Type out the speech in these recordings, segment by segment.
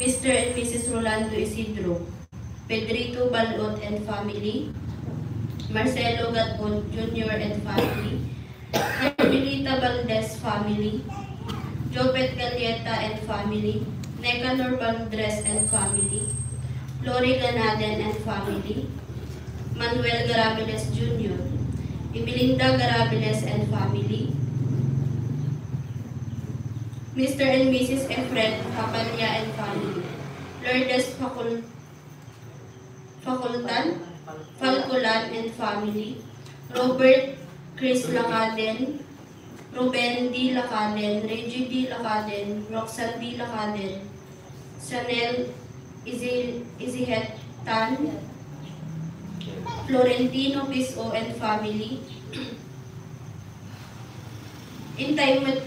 Mr. and Mrs. Rolando Isidro, Pedrito Balot and family, Marcelo Gatbon Jr. and family, Hermelita Valdez family, Jopet Galieta and family, Necanor Valdres and family, Lori Ganaden and family, Manuel Garabiles Jr., Ibilinda Garabiles and family, Mr. and Mrs. Efred Capalla and family, Lourdes Falculan and family, Robert Chris Lacaden, Ruben D. Lacaden, Reggie D. Lacaden, Roxanne D. Lacaden, Sanel Izihet Tan, Florentino Piso and family. In time with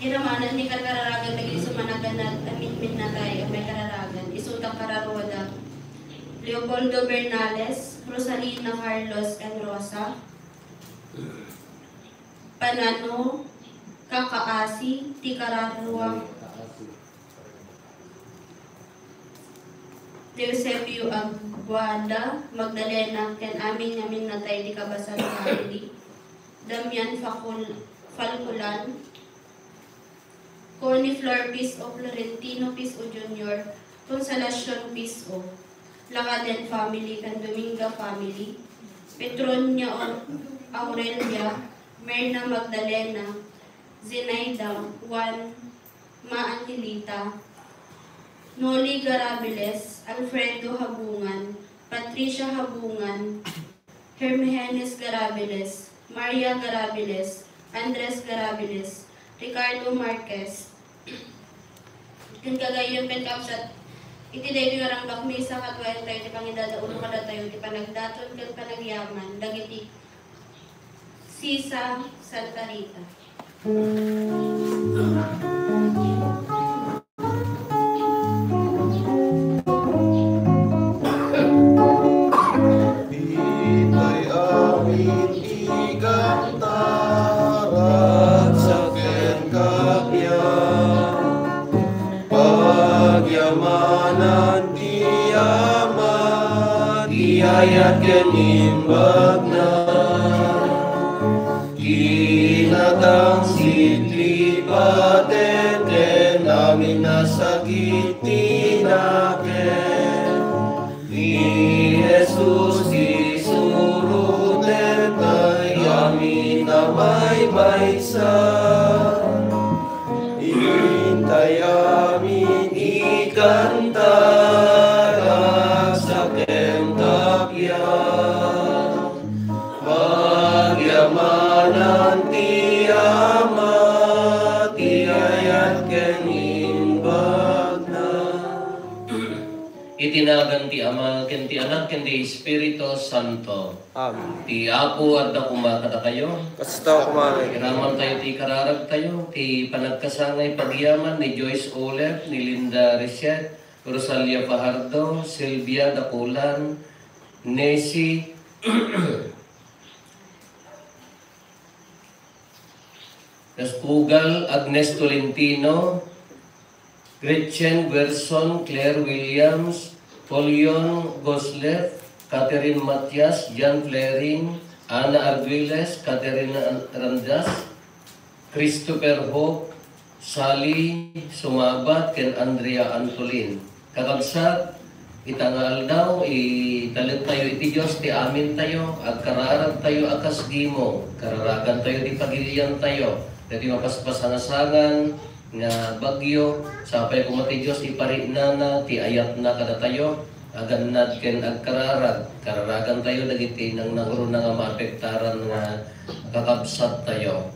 iramanan ni kararagan lagi sumanagan na aminmin na tayo may kararagan isutang kararoda Leopoldo Bernales, Rosalina Carlos and Rosa, Panano Kakaasi Tikararua, Eusebio Aguada, Magdalena ken amin natay di kabasan family, Damian Falculan, Connie Flor Piso, Florentino Piso Jr., Consolacion Piso, Lacaden family and Dominga family, Petronia Aurelia, Merna Magdalena, Zenaida, Juan Maanilita, Noli Garabiles, Alfredo Habungan, Patricia Habungan, Hermenes Garabiles, Maria Garabiles, Andres Garabiles, Ricardo Marquez. Yung kagayon penkapsat, iti dahi nga rang bakmisa katwayan tayo, di pangidadaulo kada tayo, di panagdaton kag panagyaman, dagiti Sisa Santa Rita. Ayat kenimbag na kinatang sitli patete namin nasakiti nakin ni Jesus isuruten kay amin na may maysa hintay amin ikanta Magyamanan ti Ama, ti ayat kenimbag na. Itinagan ti Ama, ken ti Anak, ken ti Espiritu Santo. Amen. Ti Apo at na kumakata kayo. Kasta kumain. Iraman tayo ti kararag tayo, ti panagkasangay pagyaman ni Joyce Olep, ni Linda Ricet, Rosalia Fajardo, Silvia Dakulan, Nessie, Ugal, Agnes Tolentino, Gretchen Gerson, Claire Williams, Polion Goslet, Catherine Matias, Jan Flaring, Ana Arguiles, Catherine Randas, Christopher Hope, Sally Sumabat, ken Andrea Antolin. Kakabsat, itangal daw, italit tayo iti Diyos, ti amin tayo, at kararag tayo akas gimo, kararagan tayo, di pagilian tayo, dati mapaspasangasangan, nga bagyo, sapay kumati Diyos, iparin na, ti ayat na kada tayo, aganad ken agkararag, kararagan tayo, dagiti nang nanguro na nga maapektaran nga kakabsat tayo.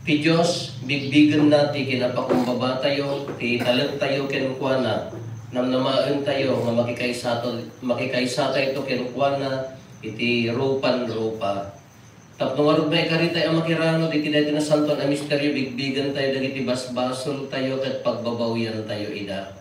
Ti Diyos, bigbigan na, ti kinapakumbaba tayo, ti talit tayo kenkwana, namnamaan tayo nga makikaysa tayo kenkwana, iti rupan-rupa. Tapno nga may karitay ang makirano, iti dati na santon ang misteryo, bigbigan tayo, dagiti basbasol tayo, kat pagbabawian tayo ida.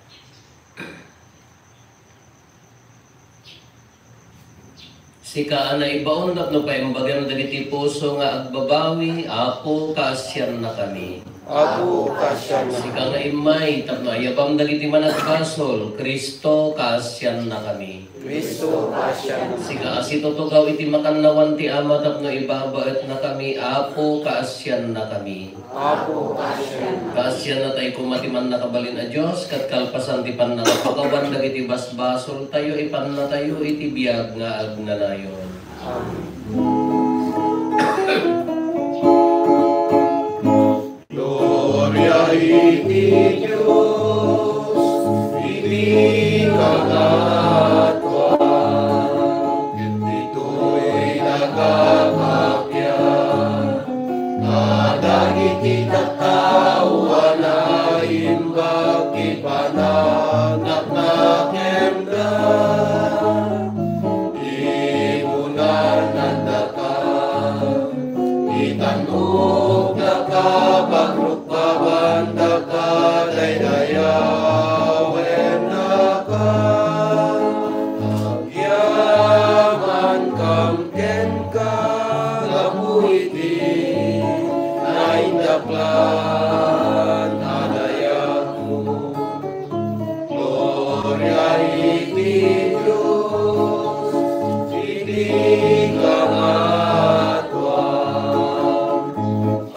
Sika na ibaon, no pa yung bagay dagiti puso nga agbabawi, Apo, kaasyan na kami. Apo kasyan na. Sika nga imay, tapno ayabam dagiti managkasol, Kristo kaasyan na kami. Kristo kasyan na. Sika asito to gaw iti makannawan ti Ama tapno ibabaet na kami, Apo kaasyan na kami. Apo kasyan na. Kaasyan na tayo kumatiman na kabalin a Diyos, kat kalpasan ti pan na kapagawan dagiti basbasol tayo, ipan na tayo iti biyag nga agnanayon. Gloria iti Diyos, iti kagatwan, ito'y nagkakakyan, kadagiti katawan na imbag ipananak na kemdan, imunan nandakan, itanong nakabagrukbaban nakadaydayawen nakan, agyaman kamken ka ngapuiti naindaklan adayatu. Gloria iti Diyos, iti kamatwan,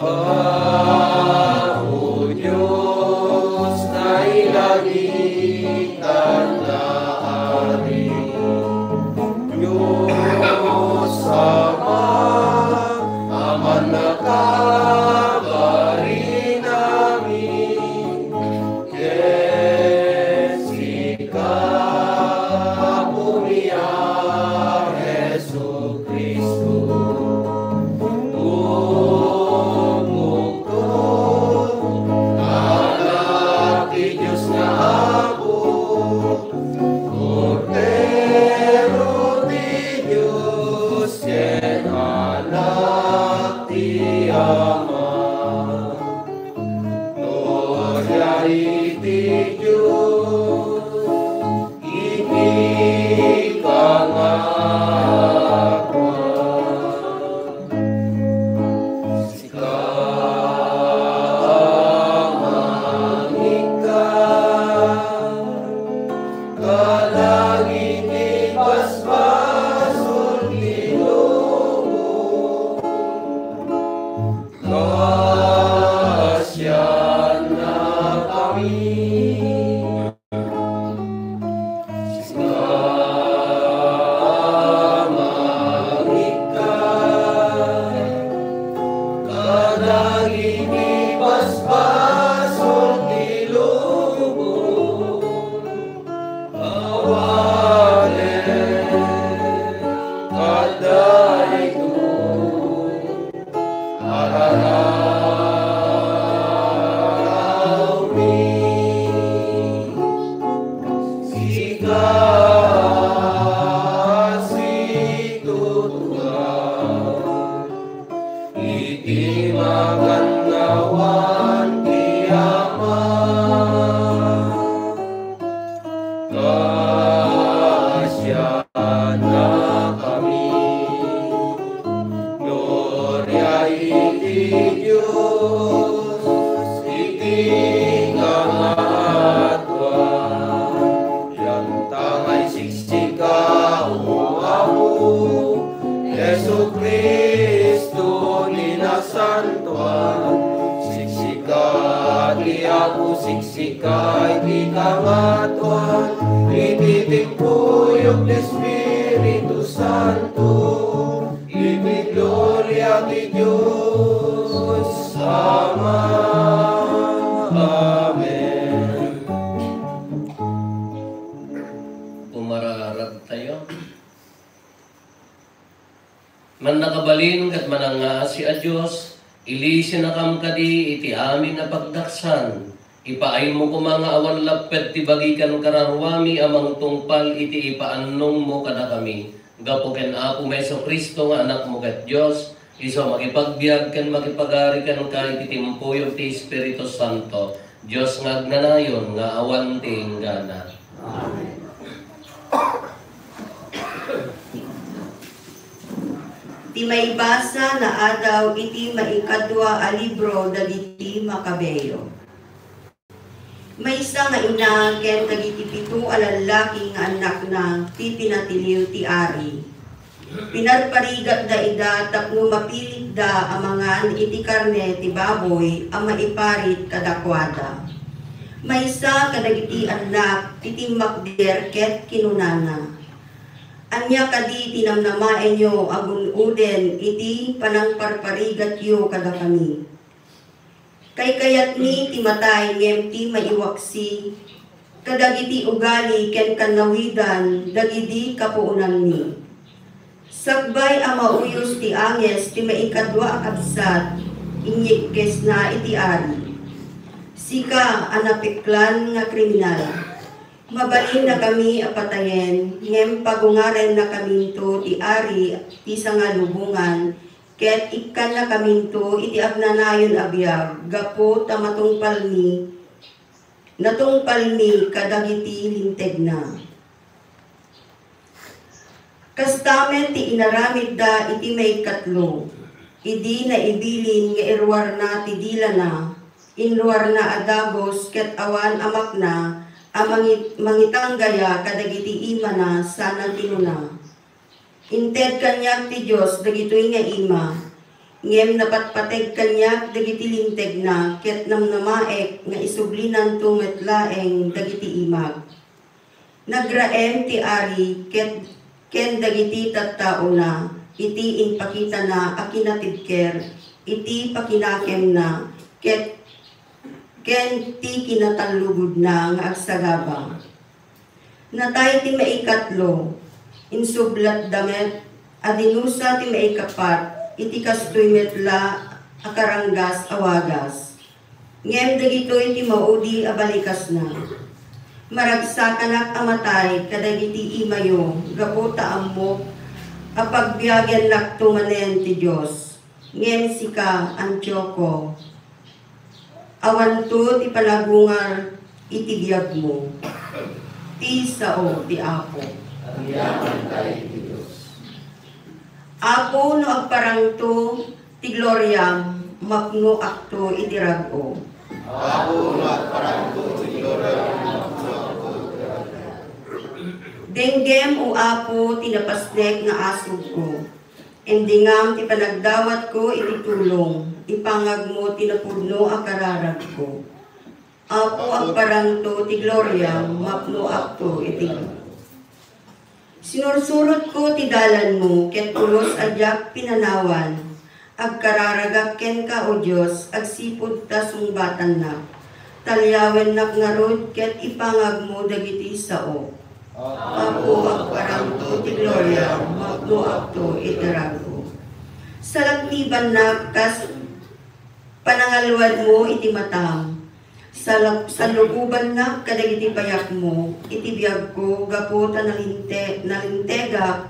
Apo Diyos na ilagitan na ari, Diyos Ama, aman na kabari namin, Jessica Pumia Jesu Cristo. Anak ti Diyos nga Apo, Cordero ti Diyos, yen anak ti Ama. Gloria iti Diyos, iti kangakwan. Sika kalangiti basbasol ti lubong, kasyan na kami. Kamangit ka, kalangiti basbasol ti lubong, awalen kadayto ararami, sika situtugan, iti magannawan ti Ama. Kasyan na kami. Gloria iti Diyos, iti kamatwan, yantangay siksika o Apo, Yesu Kristo ninasantuan, siksika ti Apo, siksika iti kamatwan, iti timpuyok ni Espiritu Santo, iti gloria ti Diyos Ama. Amen. Pumararag tayo. Man nakabalin kat mananga si a Diyos, ilisin na kam kadi iti amin na pagdaksan. Ipaay mo ko mga awan lapet ti bagikan kararwami amang tungpal iti ipaannong mo kada kami. Gapuken Apo Meso Kristo nga anak mo kat Diyos, iso makipagbiag ken makipagari ken ka iti timpuyog ti Espiritu Santo. Diyos nga agnanayon nga awan ti inggana. Amen. Iti may basa na adaw iti maikadwa a libro dagiti Makabeyo. Maysa nga ina ken dagiti 7 a lalaki nga anak na ti pinatiliw ti ari. Pinarparigat da ida tapno mapilit da amangan iti karne ti baboy a maiparit kadakwada. Maysa kadagiti anak iti makder ket kinunana. Anya kadi tinamnamaen yo agun-uden iti panangparparigat yo kada kami. Kay kayat ni timatay ngem ti maiwaksi, kadagiti ugali ken kanawidan dagiti kapuunan ni. Sagbay ang mauyos ti anges ti maikadwa a kabsat, inyikes na iti ari. Sika anapiklan nga kriminal. Mabalin na kami apatayen, ngem pagungaren na kaminto ti ari ti sangalubungan, ket ikkan na kaminto iti agnanayon abiyag, gapo tamatungpal mi, natungpal mi kadagiti linteg na. Kastamen ti inaramid da iti may katlo, idi na ibilin nga irwar na ti dila na, inruar na adagos ket awan amak na, mangitanggaya kadagiti ima na sana tinuna. Inted kanyak ti Diyos dagitoy nga ima, ngem napatpateg kanyak dagiti linteg na, ket namnamaek nga isublinan tumetlaeng dagiti imag. Nagraem ti ari, ken dagiti tattao na, iti inpakita na akinatibker, iti pakinakem na, ken ti kinatalugod na nga agsagaba. Natay ti maikatlo, insublat damet, adinusa ti maikapat, iti kastoy metla akaranggas awagas. Ngem dagitoy ti maudi abalikas na. Maragsakanak amatay kadagiti imayo, gapota ammo, apagbiagyan lakto manen ti Diyos. Ngem sika Antioco, awanto ti palagungar iti biyag mo. Ti sao ti Apo. Apo no agparangto ti gloria mapno akto iti rag-o. Apo no agparangto ti gloria mapno akto iti rag-o. Denggem o Apo tinapasnek nga asog ko. Endingam ti panagdawat ko iti tulong, ipangag mo tinapudno a kararag ko. Apo agparanto ti gloria, mapno akto iti. Sinursurot ko ti dalan mo, ket pulos adyak pinanawan. Agkararagak ken ka o Diyos, agsipod ta sungbatan na. Talyawen nak ngarod, ket ipangag mo dagiti sao. Apo agparanto ti gloria, mapno akto itirago. Sa lagniban na kas panangaluan mo iti matam. Sa luguban na kadagiti payak mo, iti biyag ko gapota nalintegak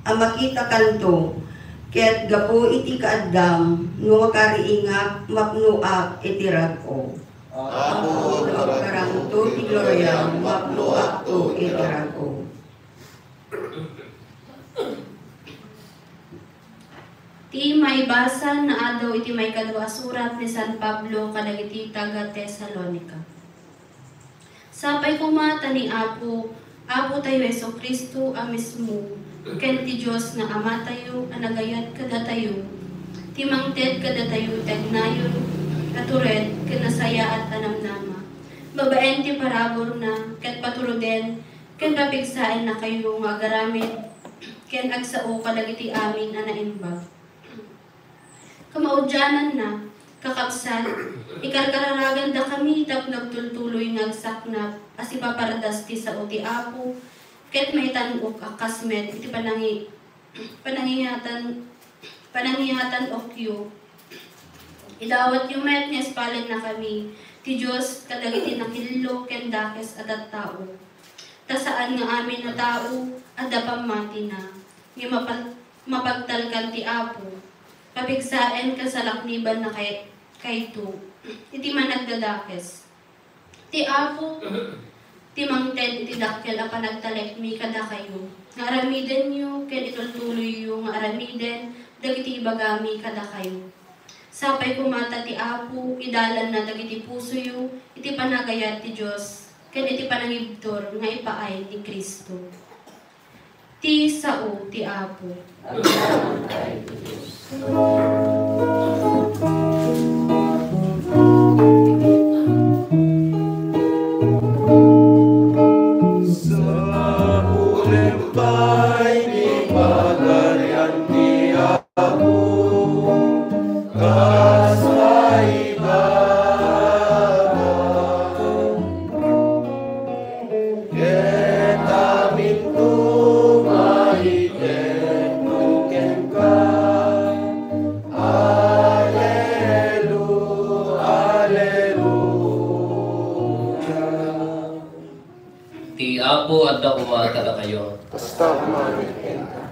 amakita kanto. Ket gapo iti kaadam, no makariingak mapnuak iti rag-o. Apo agparanto ti gloria, mapno akto iti rag-o. Ti maibasa na adaw iti may kadwa surat ni San Pablo kadagiti taga Tesalonica. Sapay kumata ni Apo tayo Heso Kristo a mismo, ken ti Diyos nga Ama tayo, anagayat kada tayo, ti mangted kada tayo tagnayon, katured, kanasaya at anamnama. Babaen ti parabor na, ket paturoden, ken kapigsain na kayo nga agaramid, ken agsao kadagiti amin anaimbag. Kamaudyanan na, kakapsal, ikarkararagan da kami tap nagtultuloy nagsaknap, as ipaparadas ti sao ti Apo, ket may tanok akasmet, iti panangihatan okyo. Idawat yung met ni espalen na kami, ti Diyos kadagiti nakillo ken dakes at tao. Ta saan nga amin na tao, adda pamati na, nga mapagtalkan ti Apo. Pabigsaen ka sa lakniban na kayto, iti managdadakes. Ti Apo, timangted iti dakkel a panagtalek mi kada kayo. Nga aramiden nyo, ken itultuloy yung nga aramiden, dagiti ibagami kada kayo. Sapay kumata ti Apo, idalan na dagiti puso yu, iti panagayat ti Diyos, ken iti panangibtor nga ipaay ni Kristo. Ti sao ti Apo. Ti Apo adda kumata na kayo.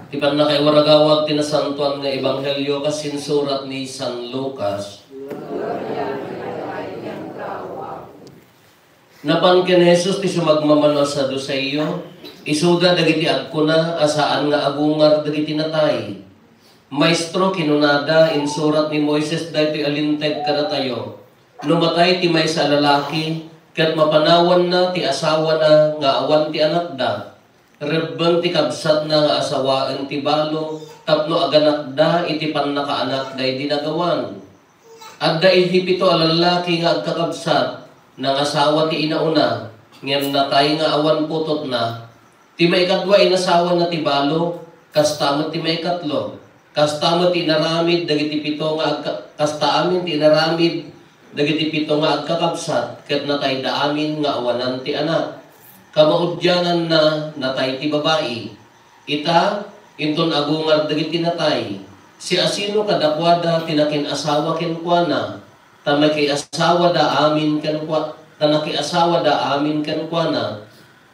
Ti panakaiwaragawag tinasantuan nga ebanghelyo kasin surat ni San Lucas. Napan ken Jesus ti sumagmamano sa dusayo, isuda dagiti agkuna asaan nga agungar dagiti natay. Maestro kinunada in surat ni Moises daytoy alinteg kada tayo. Numatay ti maysa lalaki ket mapanawan na ti asawa na nga awan ti anak da. Rebbeng ti kabsat na nga asawaan ti balo tapno aganak da iti pannakaanak day dinagawan. Adda iti pito a lalaki nga agkakabsat nang asawa ti inauna ngem natay nga awan putot na. Ti maikadwa inasawa na ti balo kastamot ti maikatlo. Kastamot ti inaramid dagiti pito nga kastaamin ti inaramid dagiti pito nga agkakabsat ket natay da amin nga awanan ti anak. Kamaudyanan na natay ti babae. Ita inton agungar dagiti natay. Si asino kadakwada tinakin asawa kenkwana. Tamay asawa da amin kenkwa. Tanaki asawa da amin kenkwana.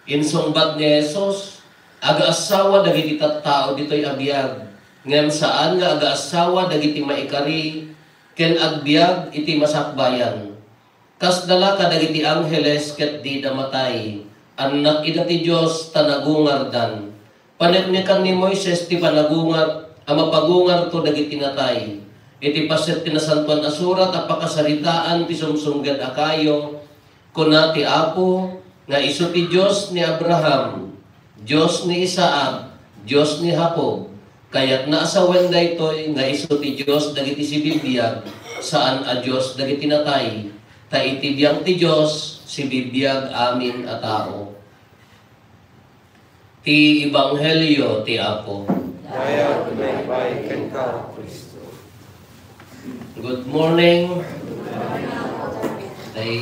Insungbat ni Jesus, aga-asawa dagiti tattao ditoy abiyag. Ngem saan nga aga-asawa dagiti maikari ken agbiag iti masakbayan. Kas dala kadagiti angheles ket di damatay. Anak ida ti Diyos tanagungardan. Paneknekan ni Moises ti panagungar, amapagungar to dagiti natay. Iti paset tinasantuan a surat a pakasaritaan ti sumsunggad akayo. Kuna ti Apo nga isu ti Diyos ni Abraham, Diyos ni Isaac, Diyos ni Jacob. Kayat naasawen daytoy nga isu ti Diyos dagiti si bibiyag, saan a Diyos dagiti natay. Ta iti biyang ti Diyos si bibiyag amin a tao. Ti Ebanghelyo ti Apo. Daya tumaybay ken ka, Kristo. Good morning. Tayo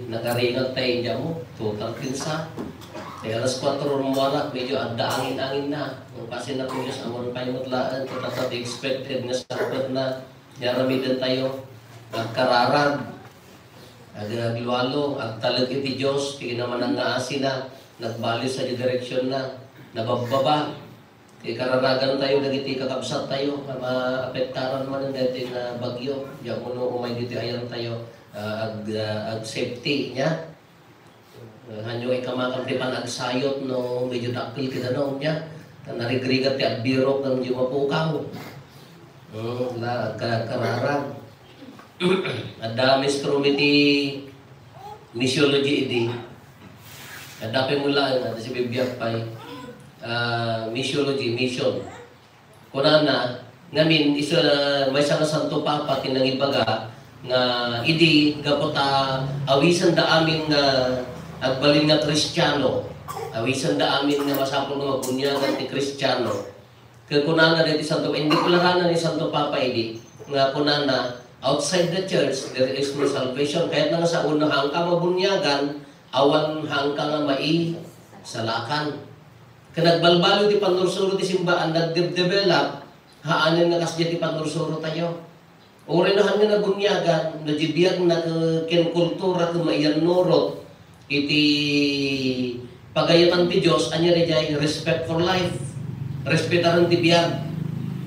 nakaringat tayo dyan mo. Total pinsa. Tayo alas 4 rumwala. Medyo agda-angin-angin na. Kasi na kung Diyos amon pa yung matlaan. Total expected nga sakot na. Yaramidan tayo. Agkararag. Agluwalo. Agtalag iti Diyos. Tingin naman ang naasi na. Nagbali sa direksyon na. Nabababa. Kararagan tayo. Nagiti kakabsat tayo. Maapektaran man ang dati na bagyo. Diyan mo no umay dito ayan tayo. Ag safety niya. Hanyo ay kamakamtipan agsayot no medyo dakil kita no niya. Narigrigat ti agbirok ng di mapukaw. Kararag. At dami strumiti missiology idi. At dapat mula na si bibiyag pa'y missiology, mission. Kuna na, ngamin, may isang santo papa tinangibaga nga idi gapota awisan da amin nga agbalin nga Kristiyano. Awisan da amin nga masapol nga mabunyagan ti Kristiyano. Kaya kunana dito santo, hindi kularanan ni santo papa idi nga kunana outside the church there is no salvation. Kahit na nga sa unang hangka mabunyagan, awan hangka nga mai salakan. Kaya nagbalbalo ti panursuro ti simbaan, nag-develop, haanin nga kasya ti panursuro tayo. Uri na nga nabunyagan, nadibiyag na kinkultura kumaiyan norot, iti pagayatan ti Diyos, anya rin respect for life, respetaran ti biyag,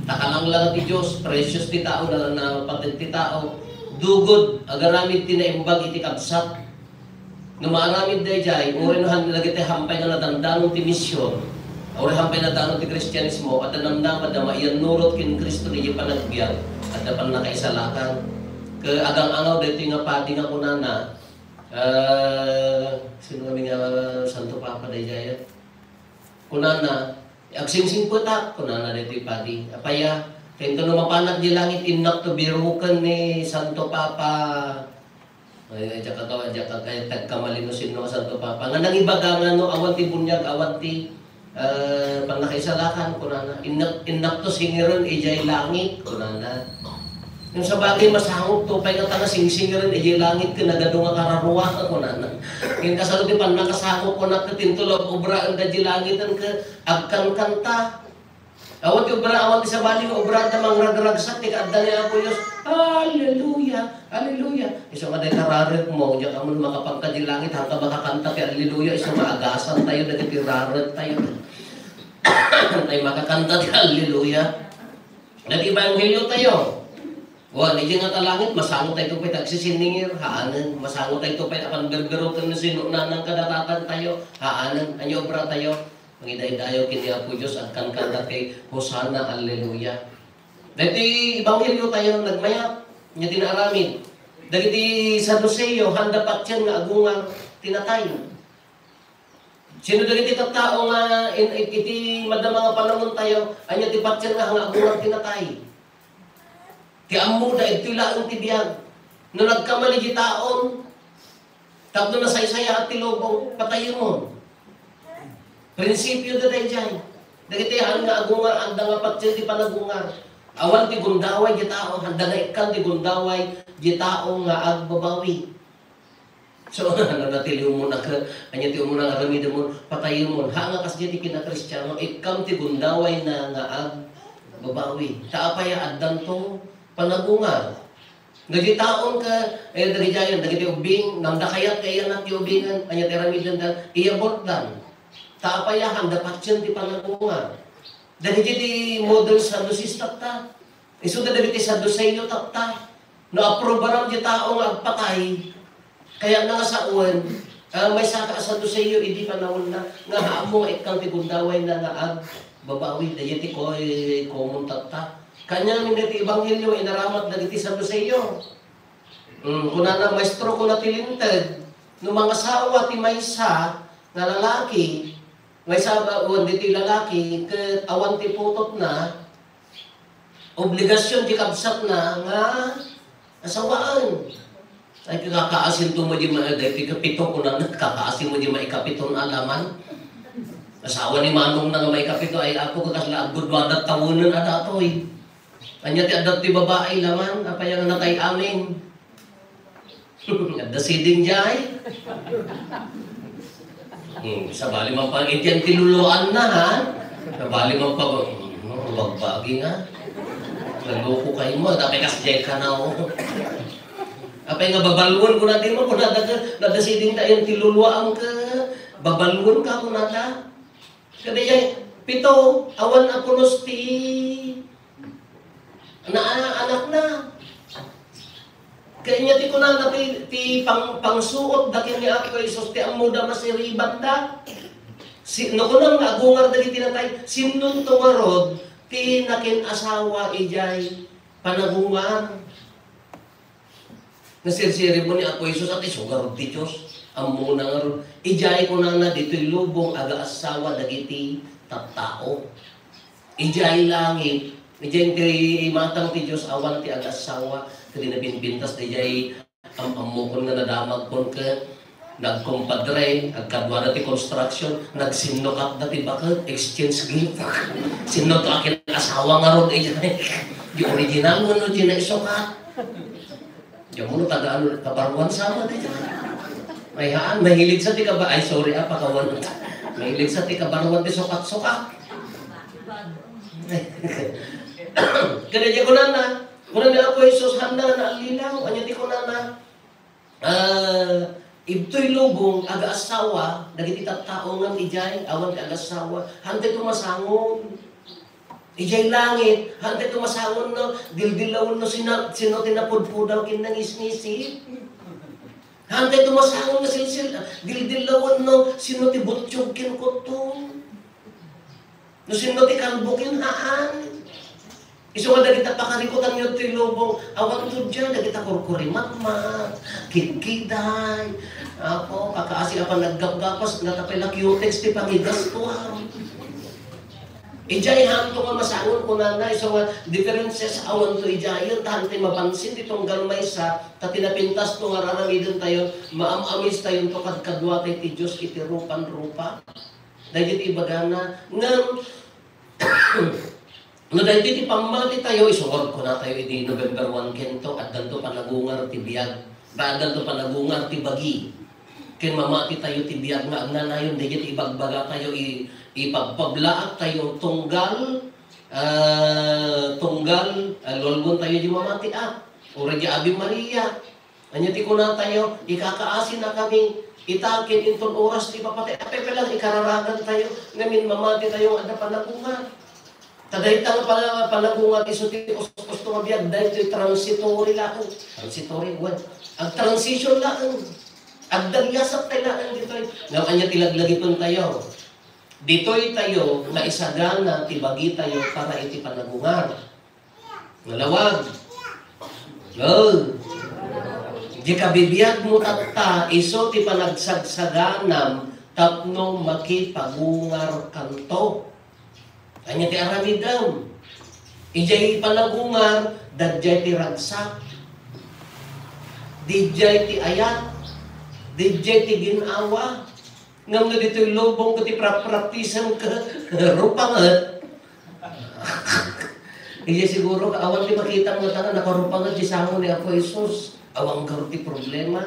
takalang lang ti Diyos, precious ti tao na patent ti tao, dugod, agaramid ti naimbag iti kabsat, Numaramid day jay, uri no lagi tayo hampay nga nadandanon ti misyon. Uri hampay na danon ti Kristyanismo at namnamad na maiyan nurot kin Kristo di panagbiag at napan nakaisalakan. Ke agang-angaw dito nga pati nga kunana. Sino kami nga Santo Papa day jay? Kunana, agsingsing putak, kunana dito pati. Apaya, kaya ito mapanat di langit inak to birukan ni Santo Papa. Ay, jaka kaya tagkamalino sino Santo Papa. Nga nangibagangan no, awan ti bunyag, awan ti panakaisalakan, kunana. Inak to singiran, ijay langit, kunana. Yung sa bagay masangop to, pay nga tanga singsingiran, ijay langit, kinagado nga kararuwa, kunana. Yung kasalo ti pan nakasangop ko na katintulog, ubraan da di langitan ka, agkan kanta. Awan ti ubra, awan ti sa bali, ubra da mangragragsak, ti kaadda ni Apo Diyos, Hallelujah, Hallelujah. Isa ka day kararit mo, diyan ka mo makapagka di langit, hangka makakanta kay Hallelujah, isa maagasan tayo, dati rarit tayo. Tayo makakanta kay Hallelujah. Nag-Ebanghelyo tayo. Wala diyan nga kalangit, masangot tayo ito tagsisiningir, haanan. Masangot tayo ito akan berbero kan sino nanang kadatatan tayo, haanan. Anyo obra tayo. Mangiday-dayo kini Apo Diyos at kanta kay Hosanna, Hallelujah. Dati Ebanghelyo tayo nagmayat, niya tinaaramid. Dati Saduceo, handa patyan nga agungang tinatay. Sino dati tattao nga iti madama nga panahon tayo, anya ti patyan nga agungang tinatay. Kaya amo da ito laang tibiyag. No nagkamali di taon, tapno na saysaya at tilobong, patayin mo. Prinsipyo da tayo dyan. Dagitihan nga agungar, handa nga patyan di panagungar. Awan ti gundaway di tao, handa nga ikan ti gundaway di tao nga agbabawi. So, natiliw mo na ka, anya ti mo na aramid mo, patayin mo. Hanga kasi di kinakristyano, ikam ti gundaway na nga agbabawi. Taapaya addan to, panagungar. Nagdi taon ka, dagi jayan, dagi ti ubing, nang dakayat kaya na ti ubingan, anya ti ramidan dan, iyabot dan. Taapayahan, dapat ti panagungar. Dagi ti model Sadducista ta. Isu da dagi ti Saduceo ta. No aprobaram ti tao nga agpatay. Kaya nga sa uwan, may saka Saduceo idi panahon na nga haamo nga ikang ti gundaway na nga agbabawi. Dagi ti common ta. Kanya namin dati Ebanghelyo, inaramat na diti Saduceo. Kunana maestro ko na tilinted, no mga sawa ti maysa nga lalaki, may sabaon diti lalaki, ket awan ti putot na, obligasyon ti kabsat na nga asawaan. Ay kakaasin to mo di dati kapito ko na kakaasin mo di maikapiton alaman. Asawa ni Manong na nga maikapito ay ako kakasla agudwadat tawunan adatoy. Anya ti adat ti babae laman, apaya nga natay amin. Adda siding jay. Sa bali man pang itiyan tiluluan na ha. Sa bali man pang bagbagi nga. Naloko kayo mo, tapay kasjay ka na o. Apay nga babalwon ko natin mo, kung nada siding tayong tiluluan ka. Babalwon ka kung nada. Kada yan, pito, awan apunos ti anak na. Kaya niya ti kunana ti pangsuot dakin ni Apo Isos ti amuda masiriban da. No kunang agungar dagi tinatay sinun tungarod ti nakin asawa ijay panagungan. Nasirsiri mo ni Apo Isos at isugarod ti Diyos. Amo na nga ron. Ijay kunana dito'y lubong aga asawa dagiti tattao. Ijay langit. Ijay ti matang ti Diyos awan ti agasawa kadi na binbintas di jay amukon nga nadamag kon ka nagkompadre agkadwa ti construction nagsinnokat dati bakit exchange gift sinno to akin asawa nga ron ijay di original mo no di na isukat di mo no tagaan kabaruan sama di jay mayhaan mahilig sa ti kaba ay sorry pakawan mahilig sa ti kabaruan ti sukat-sukat. Kaya di ko na Apo Isos handa na alilaw, anya di ko na ibto'y lubong, aga-asawa, dagiti tattao nga ijay, awan ti aga-asawa, handa ito masangon. Ijay langit, handa ito masangon no, dildilawon no sino tinapudpudaw kinangis-ngisi. Hantay tumasangon nga silsil, dildilawan no, sino ti butsyog kinkuto. No sino ti kalbukin haan. Iso nga dagita pakarikutan nyo ti lubong, awan to dyan, dagita kurkuri matmat, kitkiday, ako, kakaasi apan naggapgapas, natapila cutex ti pangigas ko ha. Ijay hanto nga masangon ko na iso nga differences awan to ijay yun, tahan tayo mapansin ditong galmay sa, ta tinapintas to nga raramidin tayo, maamamis tayo to kadkadwa tayo ti Diyos iti rupan-rupa. Dahil iti ibagana, nga, no dahil iti pamati tayo, isungod ko na tayo iti November 1 kento, at ganto panagungar ti biyag, ba ganto panagungar ti bagi. Ken mamati tayo ti biyag nga agnanayon, dahil iti ibagbaga tayo, ipagpablaat tayo tunggal, lulgon tayo di mamati at, ura di Abi Maria. Anya ti kuna tayo, ikakaasin na kami, itakin inton oras ti papatay. Apepe lang, ikararagan tayo, ngamin mamati tayo ada panagungan. Tadahita nga panagungan, iso ti usto nga biyag, dahil ti transitory lang. Transitory, what? Ang transition lang. Ang dalyasap tayo lang dito. Nga kanya tilaglagiton tayo. Dito'y tayo na isagana, tibagi tayo para iti panagungan. Nalawag. No. Di kabibiyag mo tatta, iso ti panagsagsaganam, tapno makipagungar kanto. Kanya ti aramidam. Ijay panagungar, dadjay ti ragsak. Dijay ti ayat. Dijay ti ginawa. Ngam na dito'y lubong ko ti praktisan ka, rupangat. Iya siguro awan ti makita mo tangan nakarupangat di sango ni Apo Jesus. Awang karo ti problema.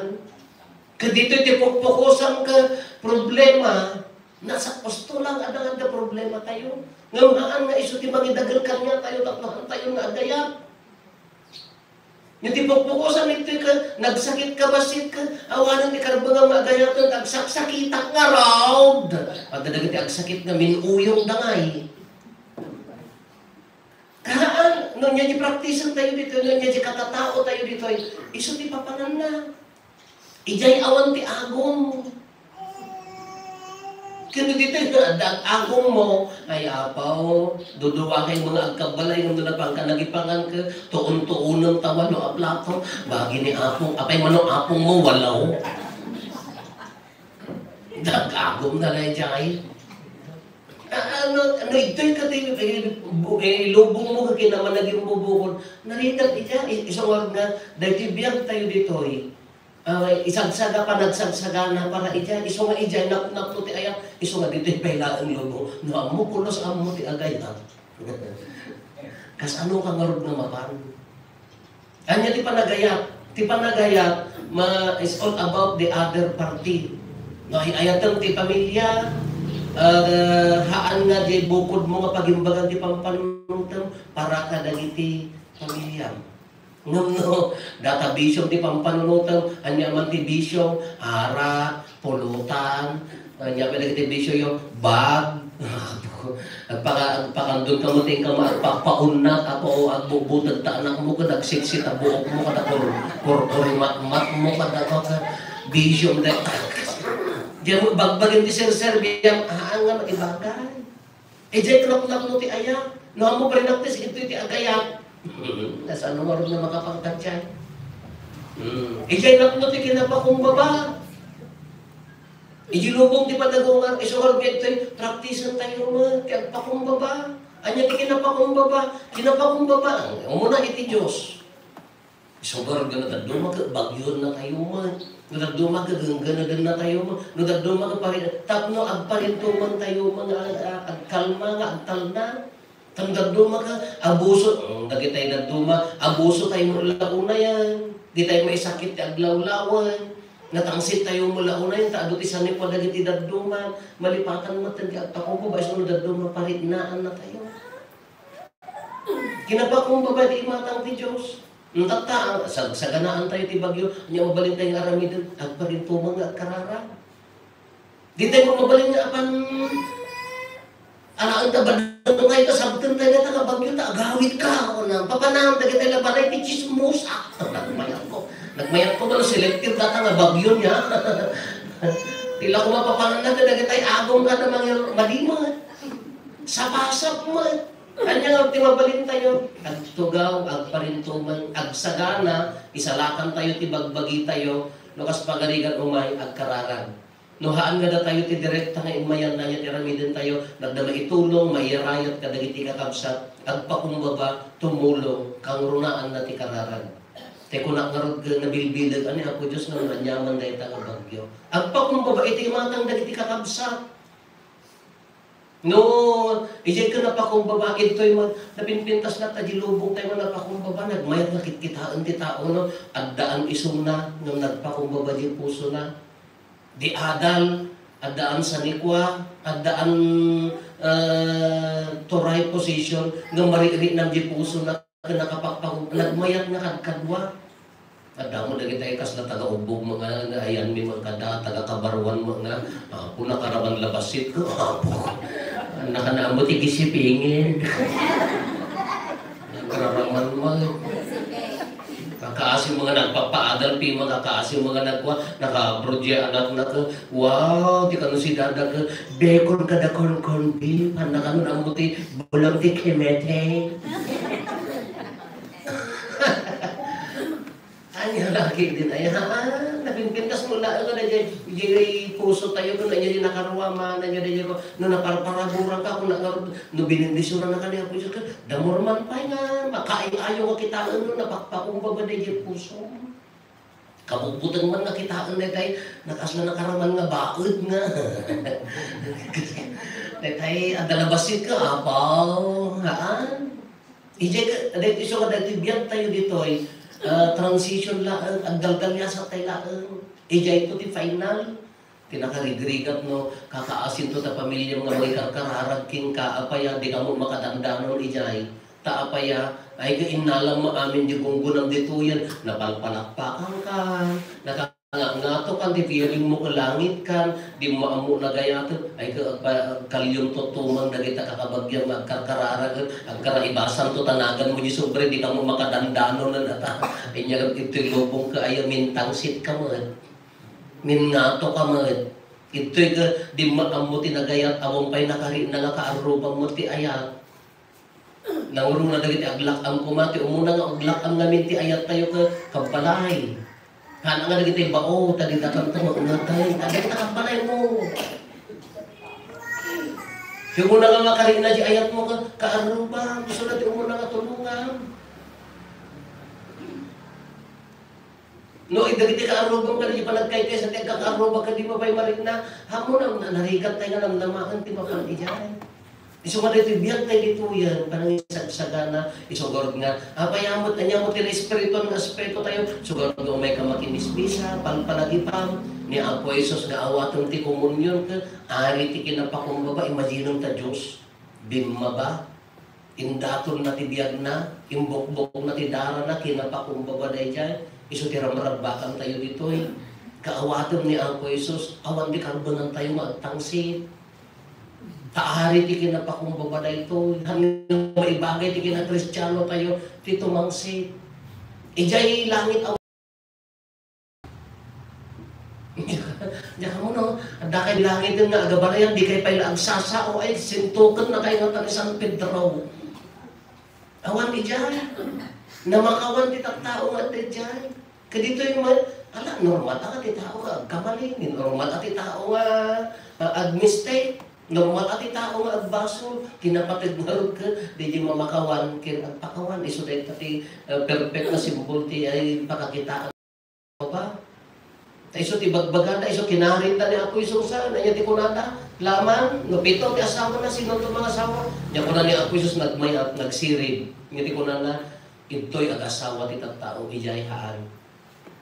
Kadito'y ti pukpukusan ka problema. Nasa posto lang adang ada problema tayo. Ngam nga iso ti mangidagal kanya tayo taplahan tayo nga agayap. Yung tipok-pukusan ito ka, nagsakit ka, basit ka, awanan ni karbangang magayatan, agsaksakitak nga raw. At nagagati agsakit nga, minuyong dangay. Kaan, nung niya di-practicean tayo dito, nung niya di-katatao tayo dito, iso di papanan na. Ijay awan ti agong. Kaya dito, agong mo, ay apaw, duduwa kayo mga agkabalay, nung nalapang ka, nagipangan ka, tuon-tuunang tawa, no aplato, bagi ni apong, apay manong apong mo, walaw. Agong na lang dyan. Ito'y kati, lubong mo ka kinaman naging bubukon, narinig ita, isang wag nga, dahil biyag tayo dito, isagsaga pa nagsagsagana na para ijay, iso nga ijay, naputi ayam, iso nga dito ipailaan lubong, no amo kulos amo ti agay na. Kas ano ka ngarod na mapan? Anya ti panagayat, is all about the other party. No, ayatan ti pamilya, haan nga di bukod mo nga pagimbagan ti pampanunutan para ka dagiti pamilya. No, data bisyong di pampanunutan, anya man ti bisyong, ara, pulutan, anya man ti bisyong yung bag, agpakandun ka mo ting ka magpapaunat ako agbubutad ta anak mo ka nagsiksit ang buok mo ka kurkuri mat mo ka bisyong dahil diyan mo bagbagin ti sir biyang haangan ibagay. Diyan klap-klap mo ti ayak, no mo pa rin naktis ito ti agayat. Nasa ano marunong na makapangkat yan? Ijay lang mo ti kinapakumbaba. Ijilubong ti panagungan, isungar geto'y praktisan tayo mo, kaya pakumbaba. Anya ti kinapakumbaba, umuna iti Diyos. Isungar gana, daduma ka, bagyon na tayo mo. Nadaduma ka, ganagan na tayo mo. Nadaduma ka pa rin, tapno, agparintuman tayo mo, agkalma, agtalna. Tandaduma ka, abuso, nagitay naduma, abuso tayo mo launa yan. Di tayo may sakit, aglawlawan. Natangsit tayo mo launa yan, taado ti sanay po nagiti daduma. Malipatan mo, tandi agpakubo, ba iso daduma, paritnaan na tayo. Kinapakong ba di matang ti Diyos? Tata, saganaan tayo ti bagyo, niya mabalin tayo ng aramidin, agparintumang nga karara. Di tayo mabalin nga apan, alaan ta ba ngayon ka sabtan tayo na tagabagyo ta agawit ka o na papanahon tayo tayo labanay ti chismosa. Nagmayan ko. Nagmayat ko ba selective data nga bagyo niya? Tila ko mapapanan na tayo agong ka na mga malima. Sapasap mo. Kanya nga timabalin tayo. Agtugaw, agparintuman, agsagana, isalakan tayo, tibagbagi tayo, nukas pagaligan umay, agkararan. Nuhaan nga na tayo, tidirekta nga imayan na niya, tiramidin tayo, nagdama itulong, mairayat, kadagiti kakabsat, agpakumbaba, tumulong, kang runaan na ti kararan. Te kunak ngarod nabilbilag, ani ako Diyos nga nanyaman na ita nga bagyo. Agpakumbaba, iti imatang dagiti kakabsat. No, ijay ka napakumbaba, ito'y napinpintas na tajilubong tayo napakumbaba, nagmayat na kitkitaan ti tao, no? Addaan isong na, nung nagpakumbaba di puso na. Di adal, addaan sa nikwa, addaan turay position, ng mariri ng di puso na nakapagpakumbaba, nagmayat na kadkadwa. Ada mo dagi tayo kas na taga-ubog mga ayan mi mga taga-kabarwan mga puna karawan labasit ko nakanaamot igisipingin nagraraman mo kakaasim mga nagpapaadal pi mga kakaasim mga nagwa naka-project anak na ko wow di ka no si dada ka bekon ka da kon bi anak ano naamot bulang ti kemete Anya lagi din ay napinpintas mo lang na dyan puso tayo kung nandiyan nakaruwama nandiyan ko no naparaparaburan ka kung no binindisura na kanina puso ka damorman pa nga makain ayaw ka kitaan no napakpakumbaba na dyan puso kabubutan man nakitaan na tayo nakasla nakaraman nga bakod nga tayo adalabasit ka apaw haan ijay ka dahil iso ka dahil biyag tayo dito ay transition lang, ang daldal niya sa tayo lang. Ijay ito di final. Tinakarigrigat no, kakaasin to ta pamilyang nga may karkararagking kaapaya, di ka mo makadamdanon ijay. Taapaya, ay kainalang mo amin di gunggunang dituyan, napalpalakpakan ka, nakangato kan, di feeling mo ka langit kan, di mo amo na gayato, ay kalyong tutumang na kita kakabagyang magkarkararag, ang karaibasan to tanagan mo di sobre, di ka mo makadandano na nata, ay niya ito'y lubong ka, ay mintangsit ka mo, mingato ka mo, ito'y ka, di mo amo tinagayat, awang pa'y nakari na nakaarubang mo ti ayat, nangurong na dagiti aglakam kumati, umuna nga aglakam namin ti ayat tayo ka kabalay. Hana nga dagiti bao, tadi dakam tayo unatay, tadi kabalay mo. Yung muna nga makarin na di ayat mo ka kaarubang, gusto natin umuna nga tulungan. No, dagiti kaarubang ka di panagkay sa tiyan kaarubang ka di ba ba'y marin na, hamo na narigat tayo nga namnamahan, ti ba pang ijay. Iso nga dito, biyag tayo dito yan, parang isagsagana, isugorod nga, payamot na niya mo espiritu ng aspeto tayo, sugorod nga may kamakinisbisa, palpalagipam, ni Apo Isos nga awatong ti komunyon ka, ari ti kinapakumbaba, imaginong ta Diyos, bimma ba, indaton na ti biyag na, imbok-bok na ti dara na, kinapakumbaba na dyan, iso ti ramarabakan tayo dito kaawatong ni Apo Isos, awan di karbonan tayo magtangsit, taari ti kinapakumbaba na ito, hanggang maibagay ti kinakristyano tayo, ti tumangsit. Ijay langit aw. Diyan mo no, ang dakay langit yung naagabalayan, di kayo pala ang sasao ay sintukan na kayo ng San Pedro. Awan ijay, na makawan ti tao at ijay. Kadito yung normal at ti tao ka, kamaling, normal at ti tao nga, ag-mistake. Normal ati tao nga agbaso, kinapatid nga ka, di mamakawan, kinapakawan, iso dahil pati perfect na simbol ti ay pakakitaan ba? Iso ti bagbaga na, iso kinarin na ni Apo Isos sa, nanya ti kunada, laman, no pito, ti asawa na, sino ito mga asawa? Niya ko na ni Apo Isos nagmayat, nagsirib, niya ti kunada, ito'y ag-asawa ti tattao, ijay haan.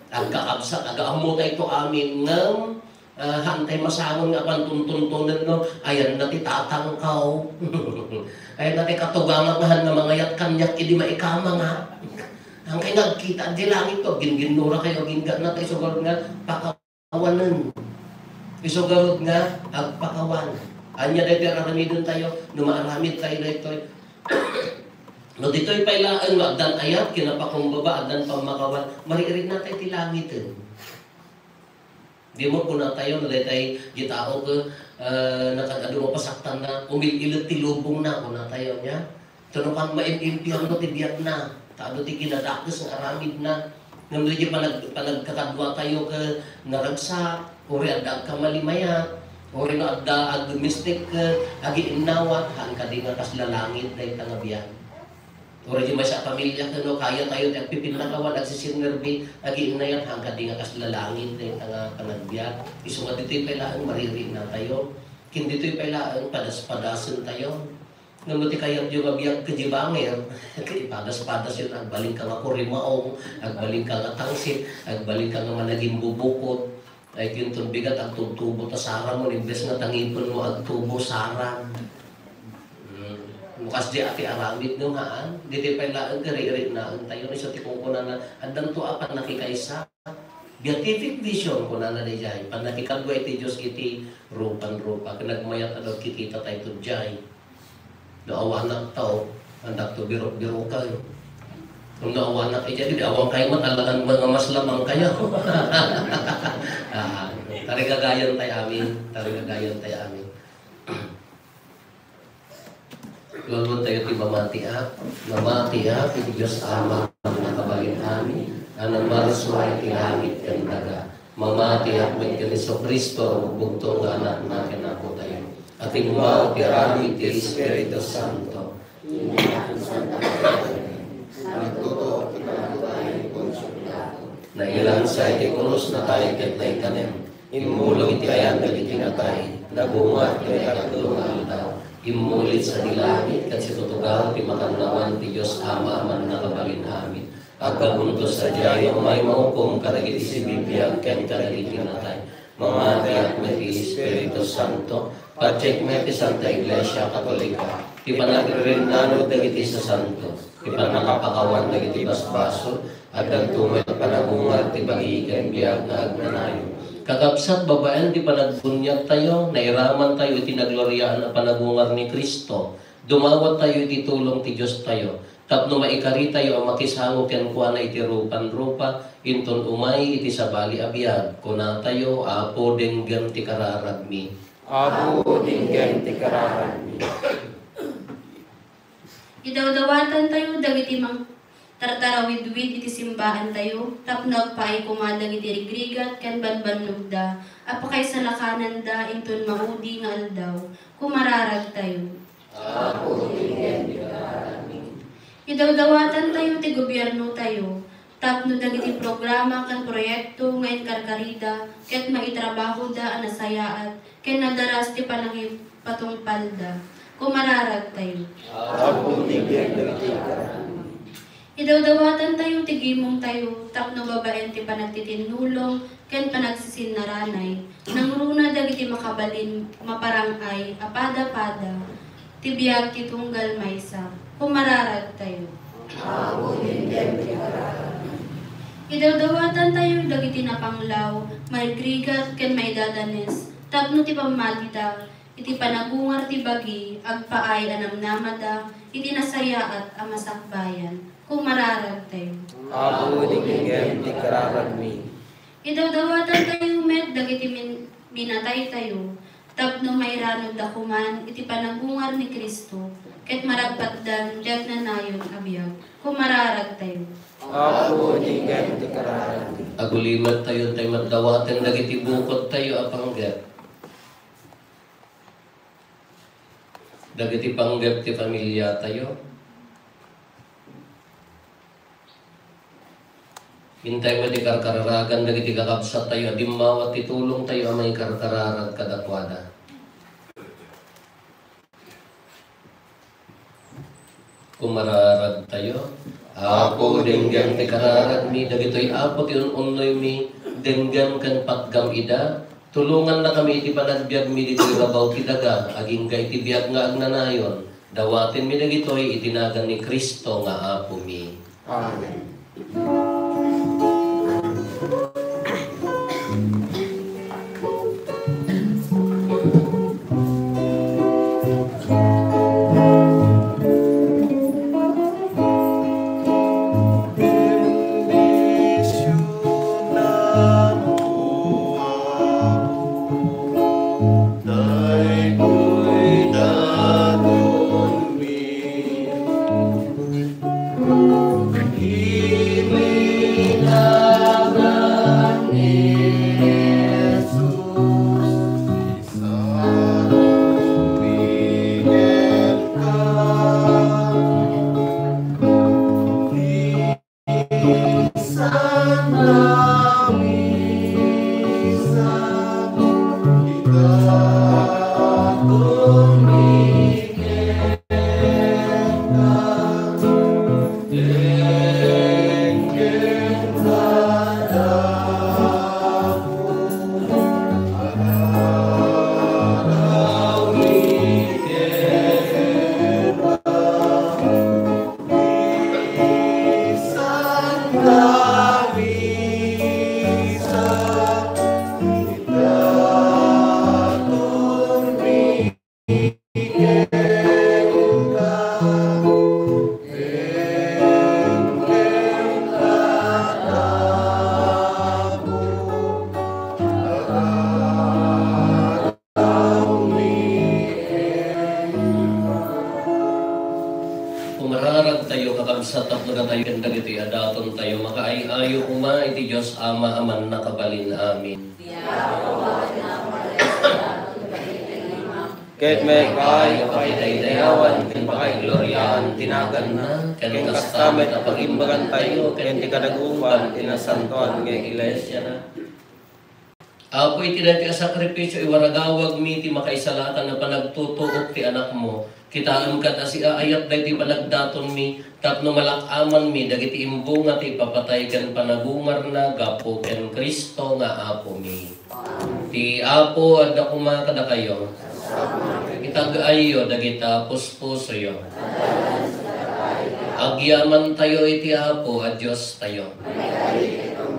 Agkaabsak, agaamutay ito amin ng hantay masangon nga pantuntuntunan no, ayan na ti tatangkaw. Ayan na ti katugangat nga mangayat kanyak, hindi maikama nga. Ang kay nagkita, di langit to, ginginura kayo, gingat na tayo, sugarod nga, pakawanan. Isugarod nga, agpakawan. Anya dahil raramidon tayo, numaaramid tayo dahil No dito'y pailaan mo, agdan ayat, kinapakumbaba, agdan pamakawan, mariirig na tayo tilangitin. Di mo po na tayo, na tayo gitao ko, nakagado mo pasaktan na, umililot tilubong na, kung na tayo niya. Tunukan ma-impyang mo, tibiyak na. Taado ti kinadakos ng aramid na. Ngayon di panagkakadwa tayo ka naragsak, uri adda ka malimaya, uri na adda ag-mistake ka, agi inawat, haan ka di nga kaslalangit na itangabiyan. Uri di sa pamilya ka no, kaya tayo at pipinakawan at sisinnerbi, agi inayat, haan ka di nga kaslalangit na itangabiyan. Iso nga dito'y pailaan, maririnig na tayo. Hindi dito'y pailaan, padas-padasan tayo. Namuti kayang yung abiyag kajibanger, padas-padas yun, agbaling ka nga kurimaong, agbaling ka nga tangsit, agbaling ka nga managing bubukot, ay yun itong bigat, agtutubo ta sarang mo, imbes nga tangipon mo, agtubo sarang. Mukas di ati aramid nung haan, di tayo pailaan, kari-iri na tayo, isa tipong ko na andang to apat nakikaysa. Beatific vision ko na nanay, pan nakikagwa iti Diyos iti rupan-rupa, kinagmayat ano kikita tayo to jay. Naawanak tao, andak to biro-biro kayo. Kung naawanak kayo, di awang kayo matalagang mga mas lamang kayo. Tarigagayan tayo amin, tarigagayan tayo amin. Lulun tayo ti mamati iti Diyos Ama, nakabalin amin, anang marasuay ti langit kan daga. Mamati may Kristo Kristo, bugtong nga anak natin ako tayo. At ingmaw ti rami ti Espiritu Santo. Na ilang sa iti krus na tayo ket na ikanem. Imulong iti ayan na itinatay. Nabungat iti katulungan daw. Imulit sa dilangit kat si tutugaw ti makanlawan ti Diyos Ama man nakabalin amin. Agkaguntos sa diyayo may maukom karagiti si Bibiyag ken karagiti natay. Mamati at may Espiritu Santo. Pagcheck mo iti Santa Iglesia Katolika. Ti panagrinano dagiti sa Santo. Ti panakapakawan dagiti basbaso. At nagtumay at panagungat ti bagigan biyag na agnanayo. Kakabsat babaen ti panagbunyag tayo, nairaman tayo iti nagloryaan na panagungar ni Kristo. Dumawat tayo iti tulong ti Diyos tayo. Tapno maikari tayo ang makisango ken kuha na iti rupan-rupa, inton umay iti sabali abiyag. Kuna tayo, apo denggan ti kararagmi. Apo dinggan ti kararagmi. Idawdawatan tayo, dagiti mang tartarawid-wid iti simbahan tayo, tapnog pa ay kumadag iti rigrigat, ken banbanugda, apakay sa lakanan da, inton maudi nga aldaw, kumararag tayo. Apo denggan ti kararagmi. Idawdawatan tayo, ti gobyerno tayo, tapno dagiti programa kan proyekto ngayon karkarida, ket maitrabaho da anasayaat, ken nadaras ti panangipatungpal da, kumararag tayo. Apo dinggan ti kararagmi. Idawdawatan tayo, tigimong tayo, tapno babaen ti panagtitinulong, ken panagsisinaranay, nang runa dagiti makabalin, maparangay, apada-pada, tibiyag ti tunggal maysa, kumararag tayo. Apo dinggan ti kararagmi. Idawdawatan tayo, dagiti napanglaw, maigrigat, ken maidadanes, tapno ti pamatida, iti panagungar ti bagi, agpaay anamnamada, iti nasayaat amasakbayan, kumararag tayo. Apo dinggan ti kararagmi. Idawdawatan tayo met, dagiti minatay tayo, tapno mayranod dakuman, iti panagungar ni Kristo, ket maragpatdan, diag nanayon abiyag, kumararag tayo. Apo dinggan ti kararagmi. Agulimat tayo tayo magdawaten dagiti bukod tayo apangget. Dagiti panggap ti pamilya tayo. Hintay mo ti karkararagan dagiti kakabsat tayo. Dimawat ti tulong tayo ang may karkararag kadakwada. Kumararag tayo. Apo denggan ti kararag mi dagitoy apo ti unoy mi denggan kan patgam ida. Tulungan na kami iti panagbiag mi ditoy rabaw ti daga aging gay ti biag nga agnanayon. Dawatin mi dagitoy itinagan ni Kristo nga apo mi. Amen. sa tapno na tayo kanda iti adaton tayo makaayo kuma iti Diyos Ama aman nakabalin amin. Kahit may kaay, pakitaydayawan, ken pakaigloryahan, tinagan na, ken kastamet at pag-imbagan tayo, ken di kadagupan, tinasantuan ng iglesia na. Apo iti dati sakripisyo iwaragawag mi ti makaisalatan na panagtutuok ti anak mo. Kitaan kat asi aayat dati panagdaton mi, tapno malakaman mi, dagiti imbunga ti papatay ken panagungar na gapo ken Kristo nga apo mi. Ti apo adda kumakada kayo. Itag-ayo dagita puspuso yo. Agyaman tayo iti apo at Diyos tayo.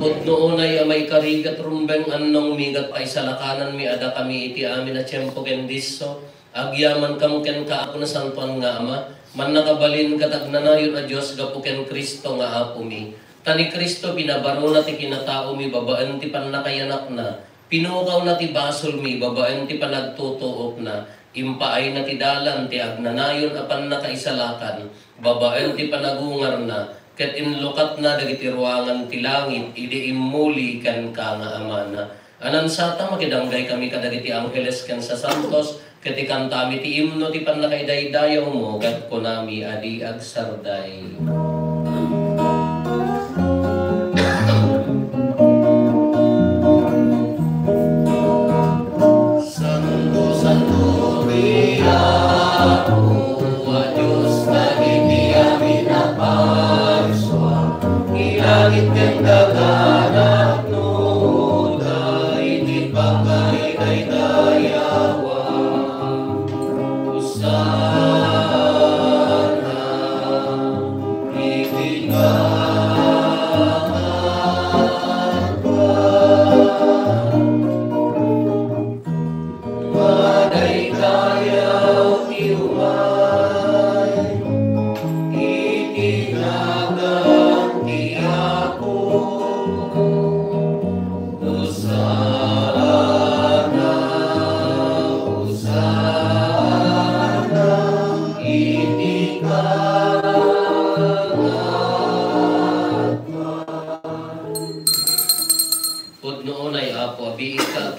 Pudno unay may karigat rumbeng annong migat ay salakanan mi ada kami iti amin na tiyempo ken disso. Agyaman kam ken ka ako na santuan nga ama. Man nakabalin katagnanayon a Diyos gapo ken Kristo nga apo mi. Tani Kristo pinabaro na ti kinatao mi babaan ti pannakayanak na. Pinukaw na ti basol mi, babaan ti panagtutuop na, impaay na ti dalan, ti agnanayon apan na kaisalakan, babaan ti panagungar na, ket inlukat na dagiti ruangan ti langit, idi immuli kan ka nga amana. Anan sata makidanggay kami kadagiti angkeles ken sa santos, ket ikantami ti imno ti panakaidaydayaw mo, gat ko nami adi agsarday. Langit ken dagan at nuda, iti pagkainay-dayawa. Usana, ikinakapan, maday kayaw iumay, itinagang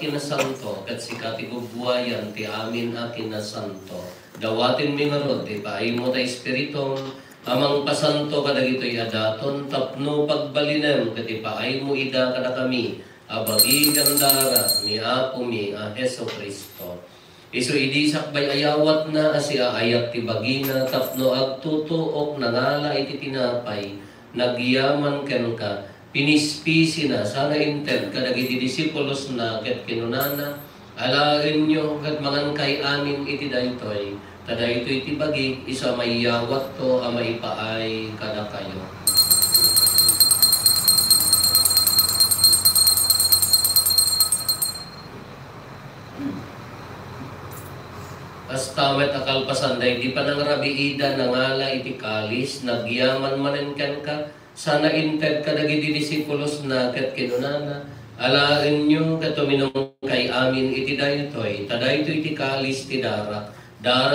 kinasanto, kat si katigubuayan ti amin a kinasanto. Dawatin mi nga rod, ti paay mo ta espiriton, amang pasanto kadagitoy adaton, tapno pagbalinem, kat paay mo ida kada kami, abagi gandara ni Apo mi a Heso Kristo. Isu idi sakbay ayawat na asi aayat ti bagina, tapno agtutuok nangala iti tinapay, nagyaman ken ka, pinispisi na, sana inted, kadagiti disipulos na, ket kinunana, alain nyo, kat mangan kay amin iti daytoy, tada ito iti bagi, isa may yawat to, amay paay kada kayo. Astamet akalpasan, day di pa nang rabiida, nangala iti kalis, nagyaman manen ken ka, sana inted kadagiti disipulos na ket kinunana, alaen nyo katuminong kay amin iti daytoy, tadaytoy iti kalis ti dara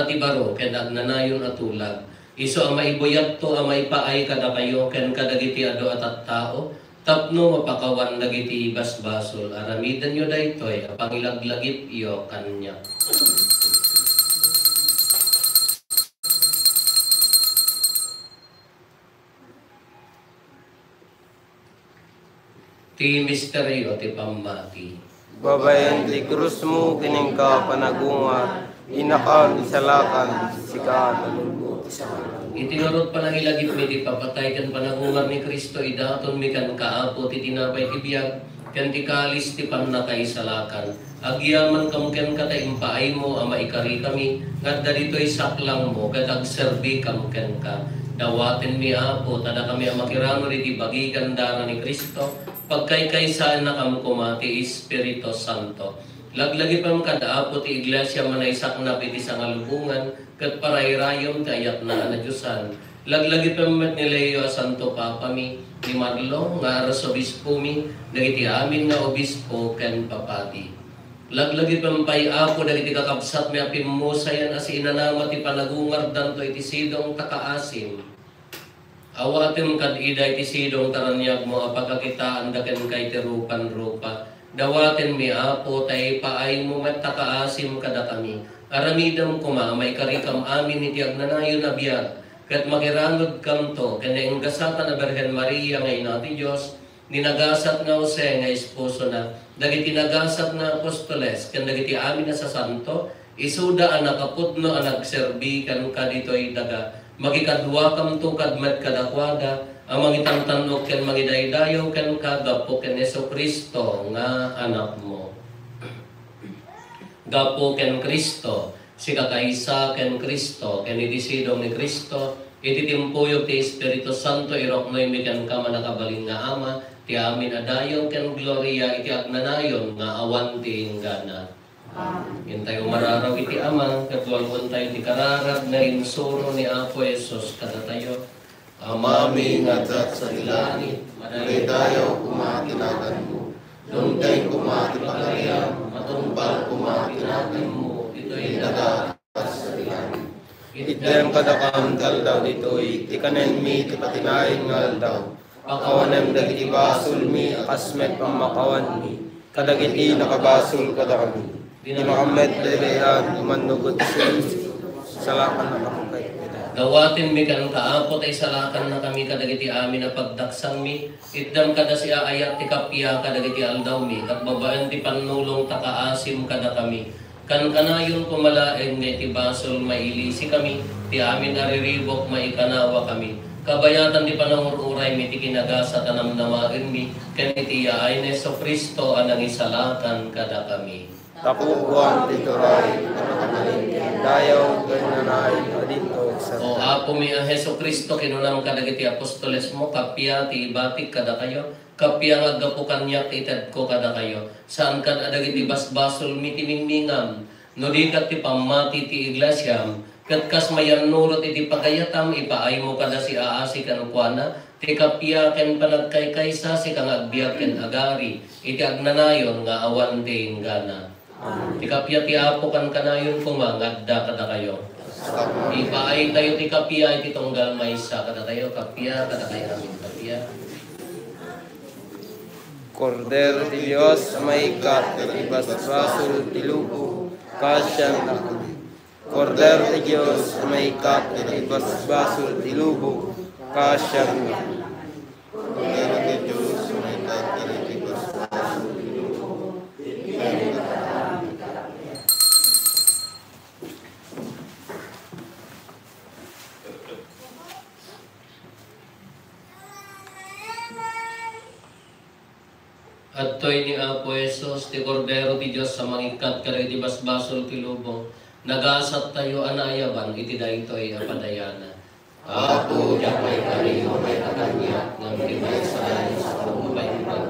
ti baro ken agnanayon atulag. Isu amay buyat to amay paay kada kayo ken kadagiti adu at tao, tapno mapakawan dagiti basbasol, aramidan nyo daytoy, pangilaglagip iyo kanya. Ti misteryo ti pamati. Babayan ti krus mo, kining ka panagunga, inakan, isalakan, sikaan, Itinurot pa lang ilagip mi ti papatay kan panagungar ni Kristo, idaton mi kan kaapo ti tinapay ti biyag, kan ti kalis ti pannakaisalakan. Agyaman kam ken kata impaay mo, ama ikari kami, ngadda dito'y saklang mo, kat agserbi kam ken ka. Dawaten mi Apo, tada kami ang makirano iti bagi gandara ni Kristo, pagkay-kaysaan na kam kumati Espiritu Santo. Laglagi pam kada Apo ti iglesia manaysak na piti sa ngalubungan, kat parayrayom ti ayat na anadyosan. Laglagi pam met ni Leo Santo Papa mi, ni Marlo, nga aras obispo mi, dagiti amin nga obispo ken papati. Laglagi pampay Apo dagiti kakabsat mi apimmusayan as inanama ti panagungar danto iti sidong takaasim. Awatim kad iday ti sidong karanyag mo apakakitaan daken kay tirupan rupa. Dawaten mi apo tay paay mo matakaasim kada kami. Aramidam kuma may karikam amin iti agnanayon na biyag. Kat makirangod kam to kanya ingasata na Berhen Maria ngay nati Diyos. Ninagasat nga Jose nga esposo na. Dagiti nagasat na apostoles ken dagiti amin na sa santo. Isuda ang nakaputno ang nagserbi kan kaditoy daga. Magikadwa kam to kadmet kadakwada ang mangitangtanok ken mangidaydayo ken kagapo ken Hesus Kristo nga anak mo. Gapo ken Kristo, si kakaisa ken Kristo, ken itisidong ni Kristo, iti timpuyog ti Espiritu Santo irok noy mi ken ka manakabalin nga ama, ti amin adayon ken gloria iti agnanayon nga awan ti inggana. Yan tayo mararaw iti ama, katwalwan tayo ti kararag na insuro ni Apo Jesus kada tayo. Ama mi nga sa langit, madaydayaw kumatinagan mo. Dungtay kumati pagariam, matumpal kumatinagan mo. Ito'y nagakas sa langit. Itlem kadakam daldaw ditoy, tikanen mi ti patinayin nga aldaw. Pakawanem dagiti basol mi, akasmet pamakawan mi. Kadagiti nakabasol kadakam. Di makamet delehan, umanugot salakan na kami kay kita. Dawatin mi kan kaapot ay salakan na kami kadagiti amin na pagdaksang mi. Itdam kada siya ayat ti kapya kadagiti aldaw mi. Kat babaan ti panulong takaasim kada kami. Kan kanayon kumalaeng nga ti basol mailisi kami. Ti amin nariribok maikanawa kami. Kabayatan di panangururay mi ti kinagasa tanamnamain mi. Ken iti yaay ni Hesus Kristo anang isalakan kada kami. Tapukuan tituray, dayaw gananay adito sa O apo mi ang Hesus Kristo kinunam kadagiti apostoles mo kapya ti ibatik kada kayo kapya nga gapukan niya ited ko kada kayo saan kad adagiti basbasol mi tiningmingam no di kat ti pamati ti iglesyam kat kas mayan nurot iti pagayatam ipaay mo kada si aasi kan kuana ti kapya ken panagkaykaysa si kang agbiag ken agari iti agnanayon nga awan ti inggana. Ti kapya ti apo kan kanayon kumangadda kada kayo. Ipaay tayo ti kapya iti tunggal maysa kada tayo kapya kada kayo namin kapya. Kordero ti Diyos may kat iti basbasol ti lupo kasyang nakami. Kordero ti Diyos may kat iti basbasol ti lupo kasyang nakami. Kordero ti Diyos, may kat iti basbasol ti lupo. At to'y ni Apo Jesus, ti Kordero ti Diyos sa mangikat kare ti basbasol ti lubong, nagasat tayo anayaban, iti daytoy apadayana. Apo, diyak may kariyo, may kakanya, ng timay sa layo sa pagmupay-pag.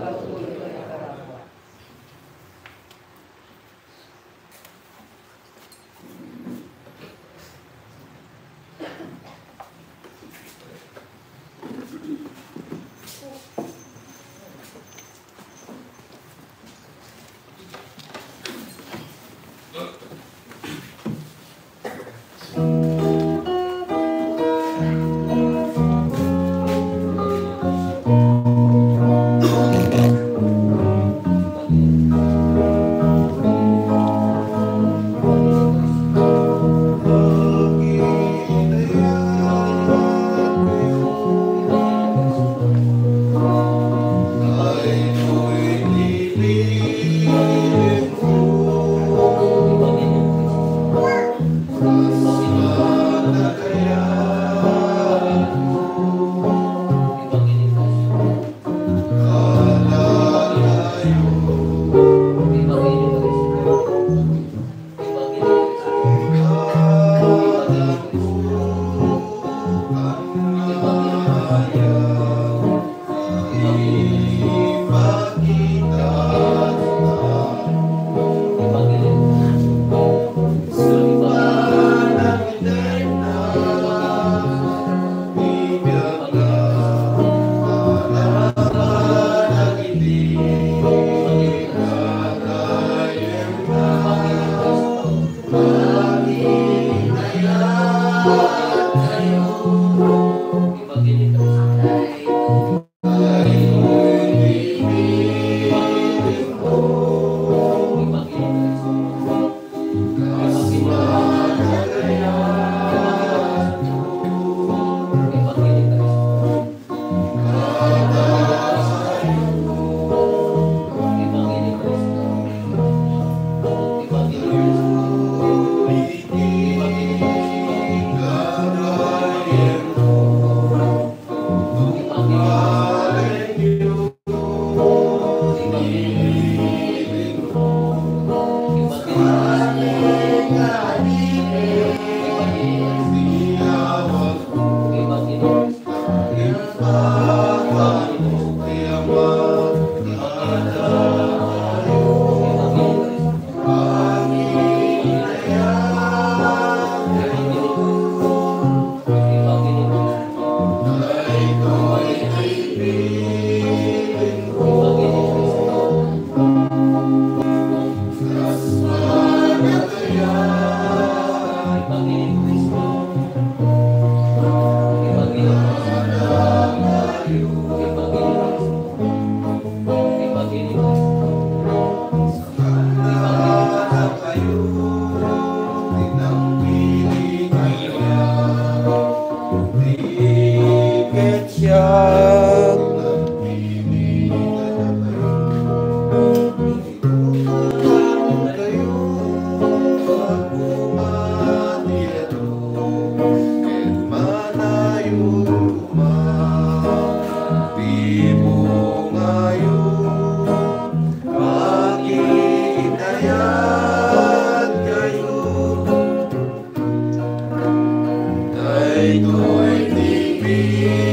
dito'y tipid